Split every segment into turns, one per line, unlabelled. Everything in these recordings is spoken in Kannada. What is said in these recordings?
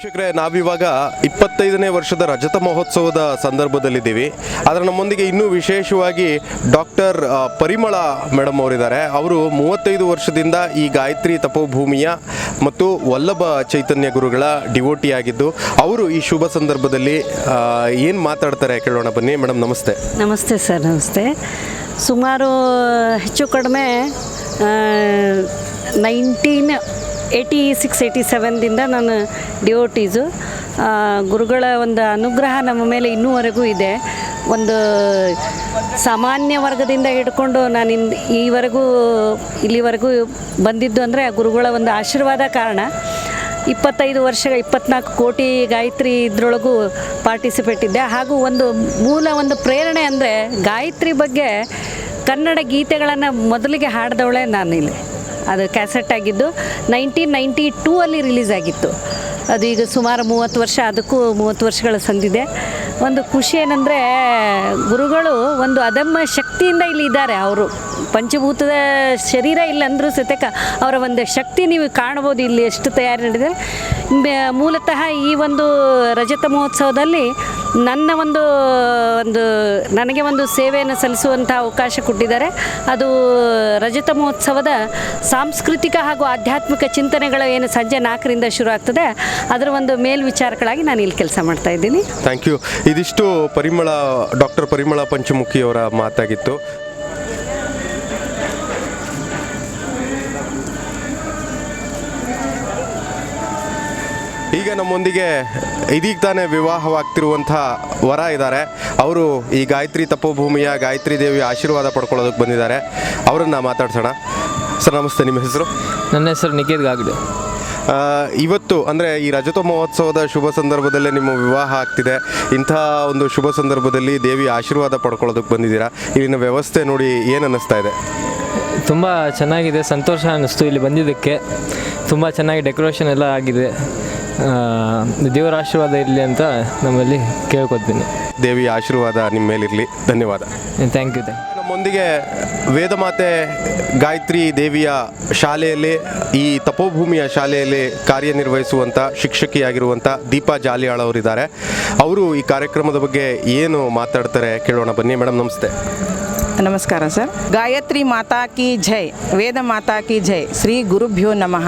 ವೀಕ್ಷಕರೇ, ನಾವಿವಾಗ 25ನೇ ವರ್ಷದ ರಜತ ಮಹೋತ್ಸವದ ಸಂದರ್ಭದಲ್ಲಿದ್ದೀವಿ. ಆದರೆ ನಮ್ಮೊಂದಿಗೆ ಇನ್ನೂ ವಿಶೇಷವಾಗಿ ಡಾಕ್ಟರ್ ಪರಿಮಳ ಮೇಡಮ್ ಅವರಿದ್ದಾರೆ. ಅವರು 35 ವರ್ಷದಿಂದ ಈ ಗಾಯತ್ರಿ ತಪೋಭೂಮಿಯ ಮತ್ತು ವಲ್ಲಭ ಚೈತನ್ಯ ಗುರುಗಳ ಡಿವೋಟಿ ಆಗಿದ್ದು, ಅವರು ಈ ಶುಭ ಸಂದರ್ಭದಲ್ಲಿ ಏನು ಮಾತಾಡ್ತಾರೆ ಕೇಳೋಣ ಬನ್ನಿ. ಮೇಡಮ್ ನಮಸ್ತೆ.
ನಮಸ್ತೆ ಸರ್. ನಮಸ್ತೆ. ಸುಮಾರು ಹೆಚ್ಚು ಕಡಿಮೆ 1986-87ದಿಂದ ನಾನು ಡಿವೋಟೀಸು. ಗುರುಗಳ ಒಂದು ಅನುಗ್ರಹ ನಮ್ಮ ಮೇಲೆ ಇನ್ನೂವರೆಗೂ ಇದೆ. ಒಂದು ಸಾಮಾನ್ಯ ವರ್ಗದಿಂದ ಹಿಡ್ಕೊಂಡು ನಾನು ಇಲ್ಲಿವರೆಗೂ ಬಂದಿದ್ದು ಅಂದರೆ ಆ ಗುರುಗಳ ಒಂದು ಆಶೀರ್ವಾದ ಕಾರಣ. 24 ಕೋಟಿ ಗಾಯತ್ರಿ ಇದರೊಳಗೂ ಪಾರ್ಟಿಸಿಪೇಟ್ ಇದ್ದೆ. ಹಾಗೂ ಒಂದು ಪ್ರೇರಣೆ ಅಂದರೆ ಗಾಯತ್ರಿ ಬಗ್ಗೆ ಕನ್ನಡ ಗೀತೆಗಳನ್ನು ಮೊದಲಿಗೆ ಹಾಡಿದವಳೆ ನಾನಿಲ್ಲಿ. ಅದು ಕ್ಯಾಸೆಟ್ ಆಗಿದ್ದು 1992 ರಿಲೀಸ್ ಆಗಿತ್ತು. ಅದು ಈಗ ಸುಮಾರು 30 ವರ್ಷ, ಅದಕ್ಕೂ 30 ವರ್ಷಗಳ ಸಂದಿದೆ. ಒಂದು ಖುಷಿ ಏನಂದರೆ, ಗುರುಗಳು ಒಂದು ಅದಮ್ಯ ಶಕ್ತಿಯಿಂದ ಇಲ್ಲಿ ಇದ್ದಾರೆ. ಅವರು ಪಂಚಭೂತದ ಶರೀರ ಇಲ್ಲ ಅಂದರೂ ಸತೇಕ ಅವರ ಒಂದು ಶಕ್ತಿ ನೀವು ಕಾಣ್ಬೋದು ಇಲ್ಲಿ ಎಷ್ಟು ತಯಾರಿ ನಡೆದಿದೆ. ಮೂಲತಃ ಈ ಒಂದು ರಜತ ಮಹೋತ್ಸವದಲ್ಲಿ ನನಗೆ ಒಂದು ಸೇವೆಯನ್ನು ಸಲ್ಲಿಸುವಂಥ ಅವಕಾಶ ಕೊಟ್ಟಿದ್ದಾರೆ. ಅದು ರಜತ ಮಹೋತ್ಸವದ ಸಾಂಸ್ಕೃತಿಕ ಹಾಗೂ ಆಧ್ಯಾತ್ಮಿಕ ಚಿಂತನೆಗಳು ಏನು ಸಂಜೆ 4ರಿಂದ ಶುರು ಆಗ್ತದೆ, ಅದರ ಒಂದು ಮೇಲ್ವಿಚಾರಕಳಾಗಿ ನಾನು ಇಲ್ಲಿ ಕೆಲಸ ಮಾಡ್ತಾ ಇದ್ದೀನಿ.
Thank you. ಇದಿಷ್ಟು ಡಾಕ್ಟರ್ ಪರಿಮಳ ಪಂಚಮುಖಿಯವರ ಮಾತಾಗಿತ್ತು. ಈಗ ನಮ್ಮೊಂದಿಗೆ ಇದೀಗ ತಾನೇ ವಿವಾಹವಾಗ್ತಿರುವಂಥ ವರ ಇದ್ದಾರೆ. ಅವರು ಈ ಗಾಯತ್ರಿ ತಪೋಭೂಮಿಯ ಗಾಯತ್ರಿ ದೇವಿಯ ಆಶೀರ್ವಾದ ಪಡ್ಕೊಳ್ಳೋದಕ್ಕೆ ಬಂದಿದ್ದಾರೆ. ಅವರನ್ನು ಮಾತಾಡ್ಸೋಣ. ಸರ್ ನಮಸ್ತೆ, ನಿಮ್ಮ ಹೆಸರು?
ನನ್ನ ಹೆಸರು ನಿಖೇತ್ ಗಾಗ್ಡೆ.
ಇವತ್ತು ಅಂದರೆ ಈ ರಜತ ಮಹೋತ್ಸವದ ಶುಭ ಸಂದರ್ಭದಲ್ಲೇ ನಿಮ್ಮ ವಿವಾಹ ಆಗ್ತಿದೆ. ಇಂಥ ಒಂದು ಶುಭ ಸಂದರ್ಭದಲ್ಲಿ ದೇವಿ ಆಶೀರ್ವಾದ ಪಡ್ಕೊಳ್ಳೋದಕ್ಕೆ ಬಂದಿದ್ದೀರಾ. ಇಲ್ಲಿನ ವ್ಯವಸ್ಥೆ ನೋಡಿ ಏನು ಅನ್ನಿಸ್ತಾ ಇದೆ?
ತುಂಬ ಚೆನ್ನಾಗಿದೆ, ಸಂತೋಷ ಅನ್ನಿಸ್ತು ಇಲ್ಲಿ ಬಂದಿದ್ದಕ್ಕೆ. ತುಂಬ ಚೆನ್ನಾಗಿ ಡೆಕೋರೇಷನ್ ಎಲ್ಲ ಆಗಿದೆ. ದೇವರ ಆಶೀರ್ವಾದ ಇರಲಿ ಅಂತ ನಮ್ಮಲ್ಲಿ ಕೇಳ್ಕೊತೀನಿ.
ದೇವಿಯ ಆಶೀರ್ವಾದ ನಿಮ್ಮ ಮೇಲಿರಲಿ. ಧನ್ಯವಾದ.
Thank you.
ನಮ್ಮೊಂದಿಗೆ ವೇದಮಾತೆ ಗಾಯತ್ರಿ ದೇವಿಯ ಶಾಲೆಯಲ್ಲಿ, ಈ ತಪೋಭೂಮಿಯ ಶಾಲೆಯಲ್ಲಿ ಕಾರ್ಯನಿರ್ವಹಿಸುವಂಥ ಶಿಕ್ಷಕಿಯಾಗಿರುವಂಥ ದೀಪಾ ಜಾಲಿಯಾಳ್ ಅವರಿದ್ದಾರೆ. ಅವರು ಈ ಕಾರ್ಯಕ್ರಮದ ಬಗ್ಗೆ ಏನು ಮಾತಾಡ್ತಾರೆ ಕೇಳೋಣ ಬನ್ನಿ. ಮೇಡಮ್ ನಮಸ್ತೆ.
ನಮಸ್ಕಾರ ಸರ್. ಗಾಯತ್ರಿ ಮಾತಾ ಕಿ ಜೈ, ವೇದ ಮಾತಾ ಕಿ ಜೈ. ಶ್ರೀ ಗುರುಭ್ಯೋ ನಮಃ.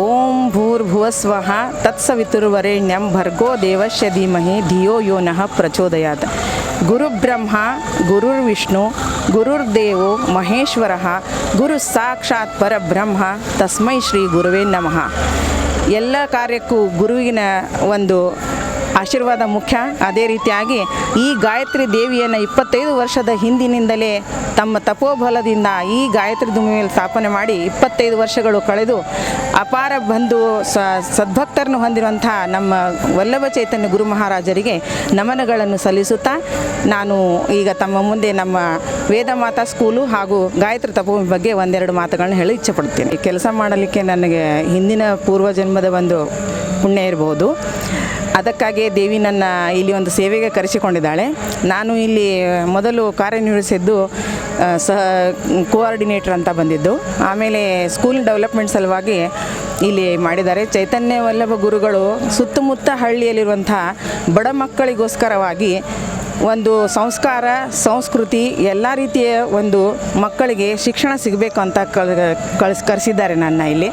ಓಂ ಭೂರ್ಭುವಸ್ವಃ ತತ್ಸವಿತುರ್ವರೆಣ್ಯಂ ಭರ್ಗೋ ದೇವಸ್ಯ ಧೀಮಹಿ ಧಿಯೋ ಯೋ ನಃ ಪ್ರಚೋದಯಾತ್. ಗುರುಬ್ರಹ್ಮ ಗುರುರ್ವಿಷ್ಣು ಗುರುರ್ದೇವೋ ಮಹೇಶ್ವರಃ ಗುರು ಸಾಕ್ಷಾತ್ ಪರಬ್ರಹ್ಮ ತಸ್ಮೈ ಶ್ರೀ ಗುರುವೇ ನಮಃ. ಎಲ್ಲ ಕಾರ್ಯಕ್ಕೂ ಗುರುವಿನ ಒಂದು ಆಶೀರ್ವಾದ ಮುಖ್ಯ. ಅದೇ ರೀತಿಯಾಗಿ ಈ ಗಾಯತ್ರಿ ದೇವಿಯನ್ನು 25 ವರ್ಷದ ಹಿಂದಿನಿಂದಲೇ ತಮ್ಮ ತಪೋಬಲದಿಂದ ಈ ಗಾಯತ್ರಿ ಭೂಮಿಯಲ್ಲಿ ಸ್ಥಾಪನೆ ಮಾಡಿ 25 ವರ್ಷಗಳು ಕಳೆದು ಅಪಾರ ಬಂಧು ಸದ್ಭಕ್ತರನ್ನು ಹೊಂದಿರುವಂಥ ನಮ್ಮ ವಲ್ಲಭ ಚೈತನ್ಯ ಗುರು ಮಹಾರಾಜರಿಗೆ ನಮನಗಳನ್ನು ಸಲ್ಲಿಸುತ್ತಾ ನಾನು ಈಗ ತಮ್ಮ ಮುಂದೆ ನಮ್ಮ ವೇದ ಮಾತಾ ಸ್ಕೂಲು ಹಾಗೂ ಗಾಯತ್ರಿ ತಪೋಭೂಮಿ ಬಗ್ಗೆ ಒಂದೆರಡು ಮಾತುಗಳನ್ನ ಹೇಳಿ ಇಚ್ಛೆಪಡ್ತೀನಿ. ಕೆಲಸ ಮಾಡಲಿಕ್ಕೆ ನನಗೆ ಹಿಂದಿನ ಪೂರ್ವಜನ್ಮದ ಒಂದು ಪುಣ್ಯ ಇರಬಹುದು. ಅದಕ್ಕಾಗಿ ದೇವಿ ನನ್ನ ಇಲ್ಲಿ ಒಂದು ಸೇವೆಗೆ ಕರೆಸಿಕೊಂಡಿದ್ದಾಳೆ. ನಾನು ಇಲ್ಲಿ ಮೊದಲು ಕಾರ್ಯನಿರ್ವಹಿಸಿದ್ದು ಕೋಆರ್ಡಿನೇಟರ್ ಅಂತ ಬಂದಿದ್ದು. ಆಮೇಲೆ ಸ್ಕೂಲ್ ಡೆವಲಪ್ಮೆಂಟ್ ಸಲುವಾಗಿ ಇಲ್ಲಿ ಮಾಡಿದ್ದಾರೆ. ಚೈತನ್ಯ ವಲ್ಲಭ ಗುರುಗಳು ಸುತ್ತಮುತ್ತ ಹಳ್ಳಿಯಲ್ಲಿರುವಂಥ ಬಡ ಮಕ್ಕಳಿಗೋಸ್ಕರವಾಗಿ ಒಂದು ಸಂಸ್ಕಾರ, ಸಂಸ್ಕೃತಿ, ಎಲ್ಲ ರೀತಿಯ ಒಂದು ಮಕ್ಕಳಿಗೆ ಶಿಕ್ಷಣ ಸಿಗಬೇಕು ಅಂತ ಕರೆಸಿದ್ದಾರೆ ನನ್ನ ಇಲ್ಲಿ.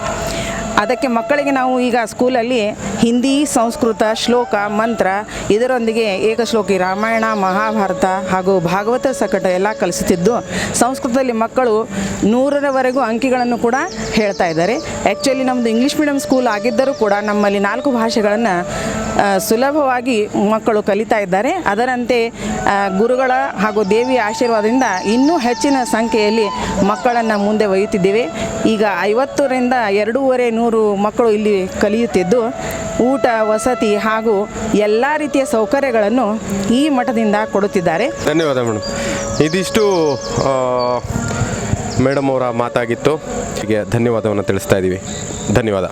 ಅದಕ್ಕೆ ಮಕ್ಕಳಿಗೆ ನಾವು ಈಗ ಸ್ಕೂಲಲ್ಲಿ ಹಿಂದಿ, ಸಂಸ್ಕೃತ, ಶ್ಲೋಕ, ಮಂತ್ರ, ಇದರೊಂದಿಗೆ ಏಕಶ್ಲೋಕಿ ರಾಮಾಯಣ, ಮಹಾಭಾರತ ಹಾಗೂ ಭಾಗವತ ಸಕಟ ಎಲ್ಲ ಕಲಿಸುತ್ತಿದ್ದು, ಸಂಸ್ಕೃತದಲ್ಲಿ ಮಕ್ಕಳು 100ರವರೆಗೂ ಅಂಕಿಗಳನ್ನು ಕೂಡ ಹೇಳ್ತಾ ಇದ್ದಾರೆ. ಆ್ಯಕ್ಚುಲಿ ನಮ್ಮದು ಇಂಗ್ಲೀಷ್ ಮೀಡಿಯಂ ಸ್ಕೂಲ್ ಆಗಿದ್ದರೂ ಕೂಡ ನಮ್ಮಲ್ಲಿ 4 ಭಾಷೆಗಳನ್ನು ಸುಲಭವಾಗಿ ಮಕ್ಕಳು ಕಲಿತಾ ಇದ್ದಾರೆ. ಅದರಂತೆ ಗುರುಗಳ ಹಾಗೂ ದೇವಿಯ ಆಶೀರ್ವಾದದಿಂದ ಇನ್ನೂ ಹೆಚ್ಚಿನ ಸಂಖ್ಯೆಯಲ್ಲಿ ಮಕ್ಕಳನ್ನು ಮುಂದೆ ಒಯ್ಯುತ್ತಿದ್ದೇವೆ. ಈಗ 50ರಿಂದ 250 ಮಕ್ಕಳು ಇಲ್ಲಿ ಕಲಿಯುತ್ತಿದ್ದು, ಊಟ, ವಸತಿ ಹಾಗೂ ಎಲ್ಲ ರೀತಿಯ ಸೌಕರ್ಯಗಳನ್ನು ಈ ಮಠದಿಂದ ಕೊಡುತ್ತಿದ್ದಾರೆ.
ಧನ್ಯವಾದ ಮೇಡಮ್. ಇದಿಷ್ಟು ಮೇಡಮ್ ಅವರ ಮಾತಾಗಿತ್ತು. ಹೀಗೆ ಧನ್ಯವಾದವನ್ನು ತಿಳಿಸ್ತಾ ಇದ್ದೀವಿ. ಧನ್ಯವಾದ.